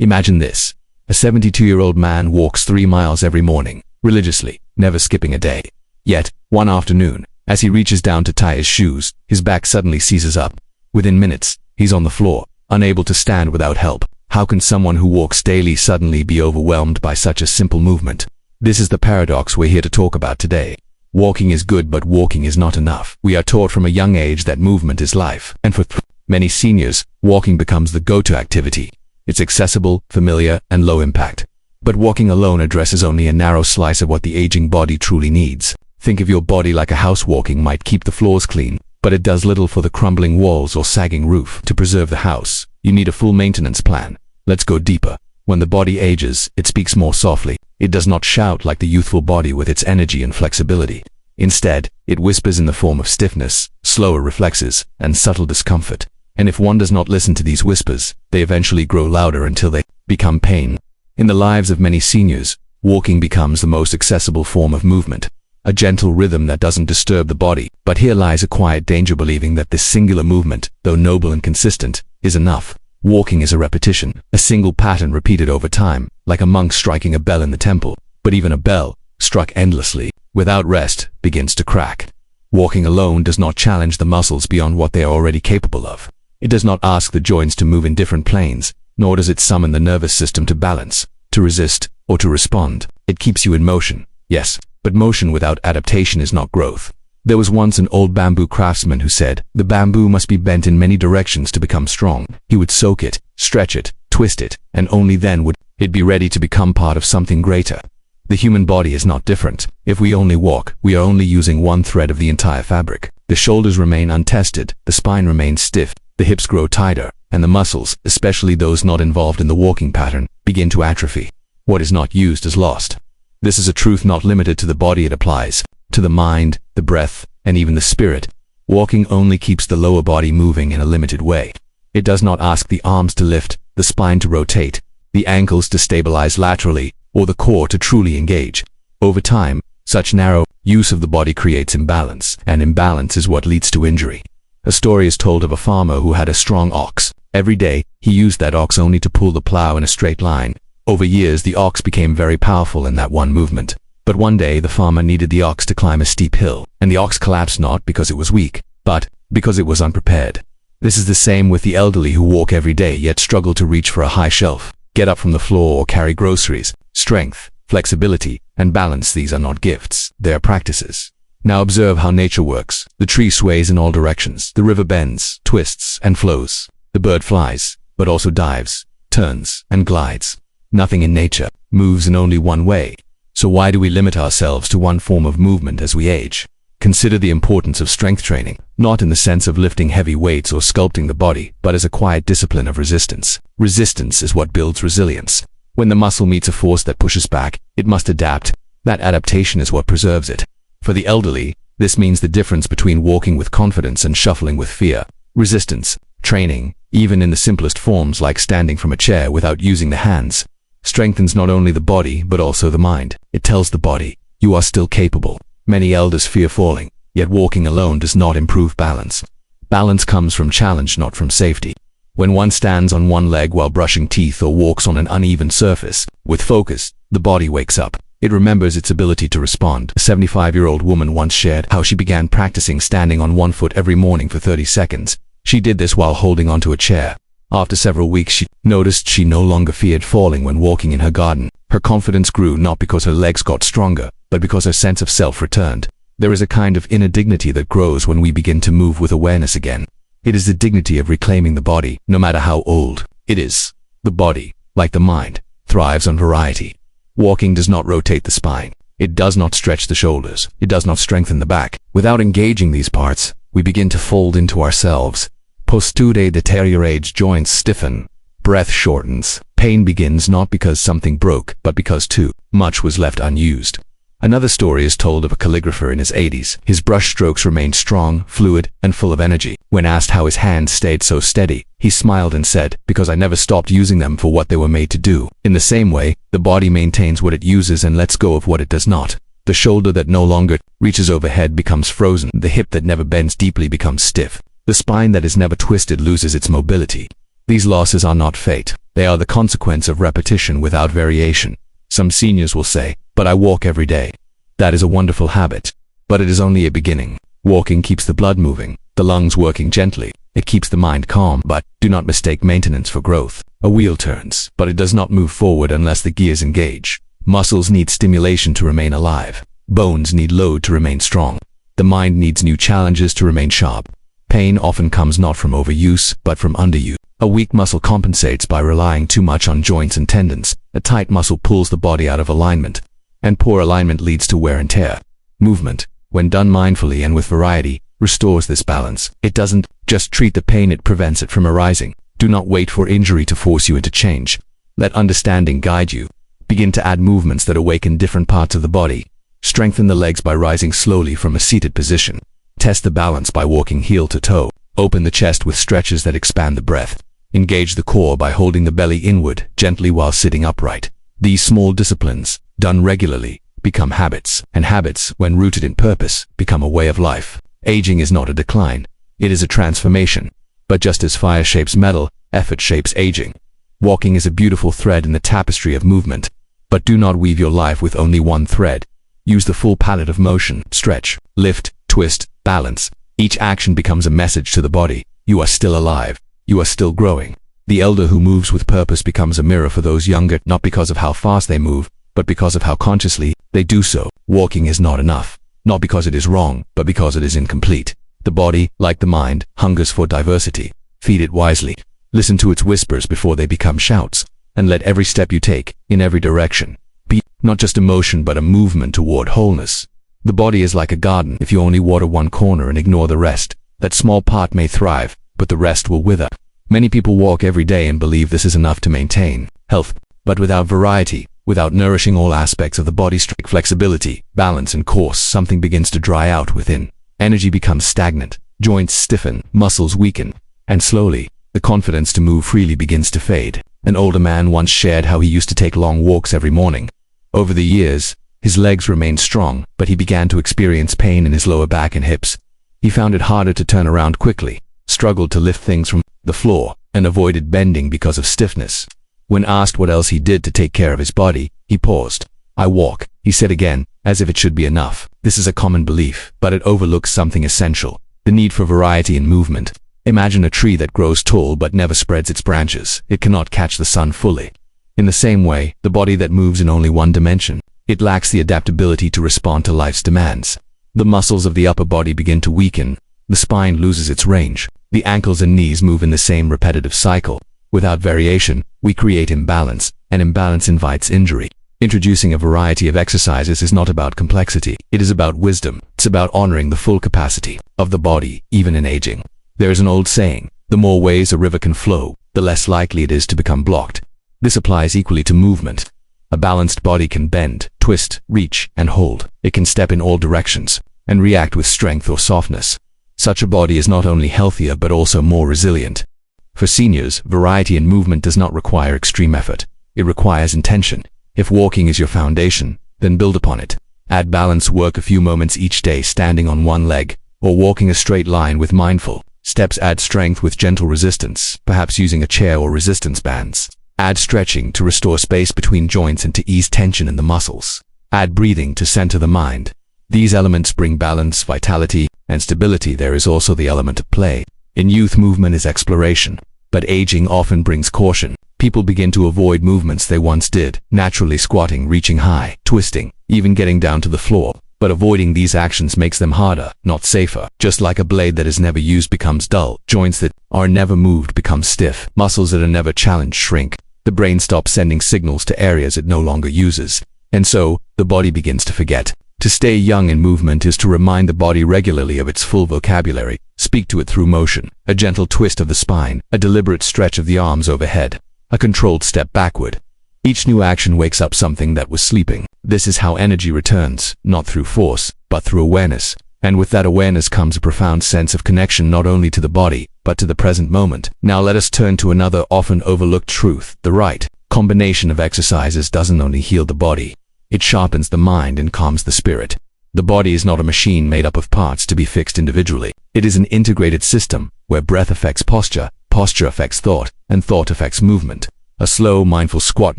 Imagine this. A 72-year-old man walks 3 miles every morning, religiously, never skipping a day. Yet, one afternoon, as he reaches down to tie his shoes, his back suddenly seizes up. Within minutes, he's on the floor, unable to stand without help. How can someone who walks daily suddenly be overwhelmed by such a simple movement? This is the paradox we're here to talk about today. Walking is good, but walking is not enough. We are taught from a young age that movement is life, and for many seniors, walking becomes the go-to activity. It's accessible, familiar, and low impact. But walking alone addresses only a narrow slice of what the aging body truly needs. Think of your body like a house. Walking might keep the floors clean, but it does little for the crumbling walls or sagging roof. To preserve the house, you need a full maintenance plan. Let's go deeper. When the body ages, it speaks more softly. It does not shout like the youthful body with its energy and flexibility. Instead, it whispers in the form of stiffness, slower reflexes, and subtle discomfort. And if one does not listen to these whispers, they eventually grow louder until they become pain. In the lives of many seniors, walking becomes the most accessible form of movement. A gentle rhythm that doesn't disturb the body. But here lies a quiet danger, believing that this singular movement, though noble and consistent, is enough. Walking is a repetition, a single pattern repeated over time, like a monk striking a bell in the temple. But even a bell, struck endlessly, without rest, begins to crack. Walking alone does not challenge the muscles beyond what they are already capable of. It does not ask the joints to move in different planes, nor does it summon the nervous system to balance, to resist, or to respond. It keeps you in motion, yes, but motion without adaptation is not growth. There was once an old bamboo craftsman who said, the bamboo must be bent in many directions to become strong. He would soak it, stretch it, twist it, and only then would it be ready to become part of something greater. The human body is not different. If we only walk, we are only using one thread of the entire fabric. The shoulders remain untested, the spine remains stiff, the hips grow tighter, and the muscles, especially those not involved in the walking pattern, begin to atrophy. What is not used is lost. This is a truth not limited to the body. It applies to the mind, the breath, and even the spirit. Walking only keeps the lower body moving in a limited way. It does not ask the arms to lift, the spine to rotate, the ankles to stabilize laterally, or the core to truly engage. Over time, such narrow use of the body creates imbalance, and imbalance is what leads to injury. A story is told of a farmer who had a strong ox. Every day, he used that ox only to pull the plow in a straight line. Over years, the ox became very powerful in that one movement. But one day, the farmer needed the ox to climb a steep hill, and the ox collapsed not because it was weak, but because it was unprepared. This is the same with the elderly who walk every day yet struggle to reach for a high shelf, get up from the floor, or carry groceries. Strength, flexibility, and balance, these are not gifts, they are practices. Now observe how nature works. The tree sways in all directions, the river bends, twists, and flows. The bird flies, but also dives, turns, and glides. Nothing in nature moves in only one way. So why do we limit ourselves to one form of movement as we age? Consider the importance of strength training, not in the sense of lifting heavy weights or sculpting the body, but as a quiet discipline of resistance. Resistance is what builds resilience. When the muscle meets a force that pushes back, it must adapt. That adaptation is what preserves it. For the elderly, this means the difference between walking with confidence and shuffling with fear. Resistance training, even in the simplest forms like standing from a chair without using the hands, strengthens not only the body but also the mind. It tells the body, you are still capable. Many elders fear falling, yet walking alone does not improve balance. Balance comes from challenge, not from safety. When one stands on one leg while brushing teeth or walks on an uneven surface, with focus, the body wakes up. It remembers its ability to respond. A 75-year-old woman once shared how she began practicing standing on one foot every morning for 30 seconds. She did this while holding onto a chair. After several weeks, she noticed she no longer feared falling when walking in her garden. Her confidence grew not because her legs got stronger, but because her sense of self returned. There is a kind of inner dignity that grows when we begin to move with awareness again. It is the dignity of reclaiming the body, no matter how old it is. The body, like the mind, thrives on variety. Walking does not rotate the spine. It does not stretch the shoulders. It does not strengthen the back. Without engaging these parts, we begin to fold into ourselves. Posture deteriorates, joints stiffen, breath shortens. Pain begins not because something broke, but because too much was left unused. Another story is told of a calligrapher in his 80s. His brush strokes remained strong, fluid, and full of energy. When asked how his hands stayed so steady, he smiled and said, because I never stopped using them for what they were made to do. In the same way, the body maintains what it uses and lets go of what it does not. The shoulder that no longer reaches overhead becomes frozen. The hip that never bends deeply becomes stiff. The spine that is never twisted loses its mobility. These losses are not fate. They are the consequence of repetition without variation. Some seniors will say, "But I walk every day." That is a wonderful habit, but it is only a beginning. Walking keeps the blood moving, the lungs working gently. It keeps the mind calm, but do not mistake maintenance for growth. A wheel turns, but it does not move forward unless the gears engage. Muscles need stimulation to remain alive. Bones need load to remain strong. The mind needs new challenges to remain sharp. Pain often comes not from overuse, but from underuse. A weak muscle compensates by relying too much on joints and tendons. A tight muscle pulls the body out of alignment, and poor alignment leads to wear and tear. Movement, when done mindfully and with variety, restores this balance. It doesn't just treat the pain, it prevents it from arising. Do not wait for injury to force you into change. Let understanding guide you. Begin to add movements that awaken different parts of the body. Strengthen the legs by rising slowly from a seated position. Test the balance by walking heel to toe. Open the chest with stretches that expand the breath. Engage the core by holding the belly inward gently while sitting upright. These small disciplines, done regularly, become habits, and habits, when rooted in purpose, become a way of life. Aging is not a decline, it is a transformation. But just as fire shapes metal, effort shapes aging. Walking is a beautiful thread in the tapestry of movement. But do not weave your life with only one thread. Use the full palette of motion, stretch, lift, twist, balance. Each action becomes a message to the body. You are still alive. You are still growing. The elder who moves with purpose becomes a mirror for those younger, not because of how fast they move, but because of how consciously they do so. Walking is not enough. Not because it is wrong, but because it is incomplete. The body, like the mind, hungers for diversity. Feed it wisely. Listen to its whispers before they become shouts. And let every step you take, in every direction, be not just a motion but a movement toward wholeness. The body is like a garden. If you only water one corner and ignore the rest, that small part may thrive, but the rest will wither. Many people walk every day and believe this is enough to maintain health, but without variety, without nourishing all aspects of the body, strict flexibility, balance and course, something begins to dry out within. Energy becomes stagnant, joints stiffen, muscles weaken, and slowly, the confidence to move freely begins to fade. An older man once shared how he used to take long walks every morning. Over the years, his legs remained strong, but he began to experience pain in his lower back and hips. He found it harder to turn around quickly, struggled to lift things from the floor, and avoided bending because of stiffness. When asked what else he did to take care of his body, he paused. "I walk," he said again, as if it should be enough. This is a common belief, but it overlooks something essential: the need for variety in movement. Imagine a tree that grows tall but never spreads its branches. It cannot catch the sun fully. In the same way, the body that moves in only one dimension, it lacks the adaptability to respond to life's demands. The muscles of the upper body begin to weaken. The spine loses its range. The ankles and knees move in the same repetitive cycle. Without variation, we create imbalance, and imbalance invites injury. Introducing a variety of exercises is not about complexity. It is about wisdom. It's about honoring the full capacity of the body, even in aging. There is an old saying, the more ways a river can flow, the less likely it is to become blocked. This applies equally to movement. A balanced body can bend, twist, reach, and hold. It can step in all directions, and react with strength or softness. Such a body is not only healthier but also more resilient. For seniors, variety in movement does not require extreme effort. It requires intention. If walking is your foundation, then build upon it. Add balance work, a few moments each day standing on one leg, or walking a straight line with mindful steps. Add strength with gentle resistance, perhaps using a chair or resistance bands. Add stretching to restore space between joints and to ease tension in the muscles. Add breathing to center the mind. These elements bring balance, vitality, and stability. There is also the element of play. In youth, movement is exploration, but aging often brings caution. People begin to avoid movements they once did, naturally squatting, reaching high, twisting, even getting down to the floor. But avoiding these actions makes them harder, not safer. Just like a blade that is never used becomes dull, joints that are never moved become stiff, muscles that are never challenged shrink. The brain stops sending signals to areas it no longer uses. And so, the body begins to forget. To stay young in movement is to remind the body regularly of its full vocabulary. Speak to it through motion, a gentle twist of the spine, a deliberate stretch of the arms overhead, a controlled step backward. Each new action wakes up something that was sleeping. This is how energy returns, not through force, but through awareness. And with that awareness comes a profound sense of connection not only to the body, but to the present moment. Now let us turn to another often overlooked truth. The right combination of exercises doesn't only heal the body, it sharpens the mind and calms the spirit. The body is not a machine made up of parts to be fixed individually. It is an integrated system where breath affects posture, posture affects thought, and thought affects movement. A slow, mindful squat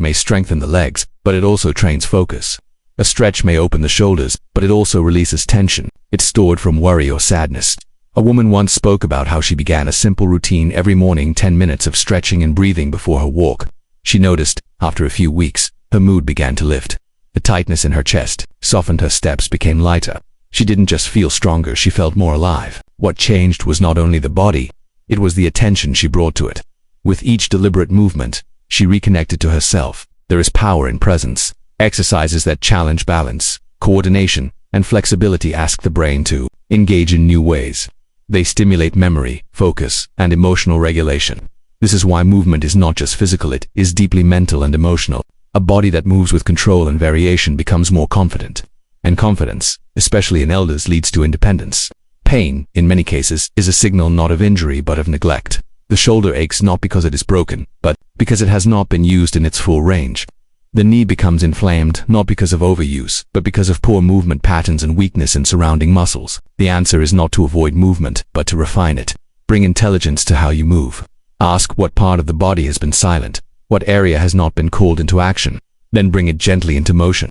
may strengthen the legs, but it also trains focus. A stretch may open the shoulders, but it also releases tension. It's stored from worry or sadness. A woman once spoke about how she began a simple routine every morning, 10 minutes of stretching and breathing before her walk. She noticed, after a few weeks, her mood began to lift. The tightness in her chest softened, her steps became lighter. She didn't just feel stronger, she felt more alive. What changed was not only the body, it was the attention she brought to it. With each deliberate movement, she reconnected to herself. There is power in presence. Exercises that challenge balance, coordination, and flexibility ask the brain to engage in new ways. They stimulate memory, focus, and emotional regulation. This is why movement is not just physical, it is deeply mental and emotional. A body that moves with control and variation becomes more confident. And confidence, especially in elders, leads to independence. Pain, in many cases, is a signal not of injury but of neglect. The shoulder aches not because it is broken, but because it has not been used in its full range. The knee becomes inflamed not because of overuse, but because of poor movement patterns and weakness in surrounding muscles. The answer is not to avoid movement, but to refine it. Bring intelligence to how you move. Ask what part of the body has been silent, what area has not been called into action. Then bring it gently into motion.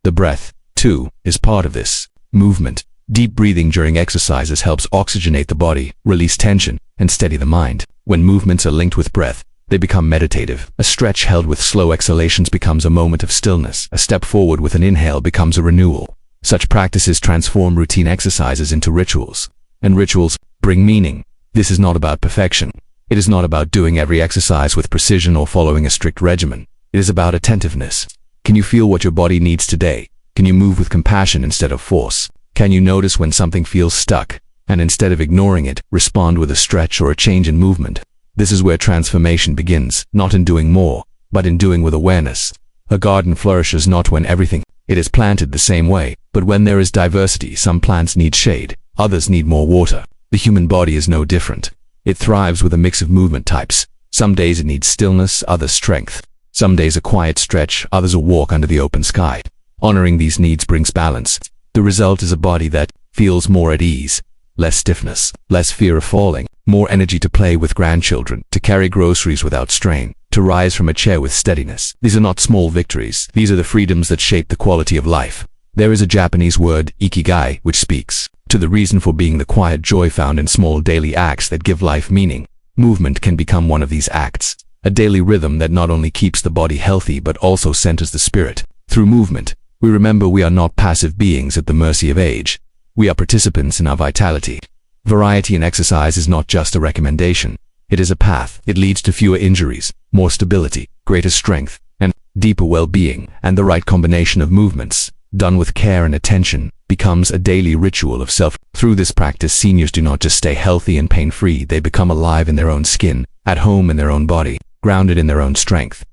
The breath, too, is part of this movement. Deep breathing during exercises helps oxygenate the body, release tension, and steady the mind. When movements are linked with breath, they become meditative. A stretch held with slow exhalations becomes a moment of stillness. A step forward with an inhale becomes a renewal. Such practices transform routine exercises into rituals. And rituals bring meaning. This is not about perfection. It is not about doing every exercise with precision or following a strict regimen. It is about attentiveness. Can you feel what your body needs today? Can you move with compassion instead of force? Can you notice when something feels stuck, and instead of ignoring it, respond with a stretch or a change in movement? This is where transformation begins, not in doing more, but in doing with awareness. A garden flourishes not when everything it is planted the same way, but when there is diversity. Some plants need shade, others need more water. The human body is no different. It thrives with a mix of movement types. Some days it needs stillness, others strength. Some days a quiet stretch, others a walk under the open sky. Honoring these needs brings balance. The result is a body that feels more at ease, less stiffness, less fear of falling, more energy to play with grandchildren, to carry groceries without strain, to rise from a chair with steadiness. These are not small victories. These are the freedoms that shape the quality of life. There is a Japanese word, ikigai, which speaks to the reason for being, the quiet joy found in small daily acts that give life meaning. Movement can become one of these acts, a daily rhythm that not only keeps the body healthy but also centers the spirit. Through movement, we remember we are not passive beings at the mercy of age. We are participants in our vitality. Variety in exercise is not just a recommendation. It is a path. It leads to fewer injuries, more stability, greater strength, and deeper well-being. And the right combination of movements, done with care and attention, becomes a daily ritual of self. Through this practice, seniors do not just stay healthy and pain-free, they become alive in their own skin, at home in their own body, grounded in their own strength.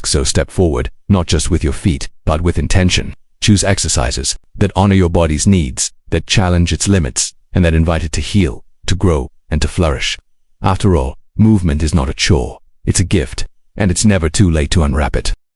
So step forward, not just with your feet, but with intention. Choose exercises that honor your body's needs, that challenge its limits, and that invite it to heal, to grow, and to flourish. After all, movement is not a chore, it's a gift, and it's never too late to unwrap it.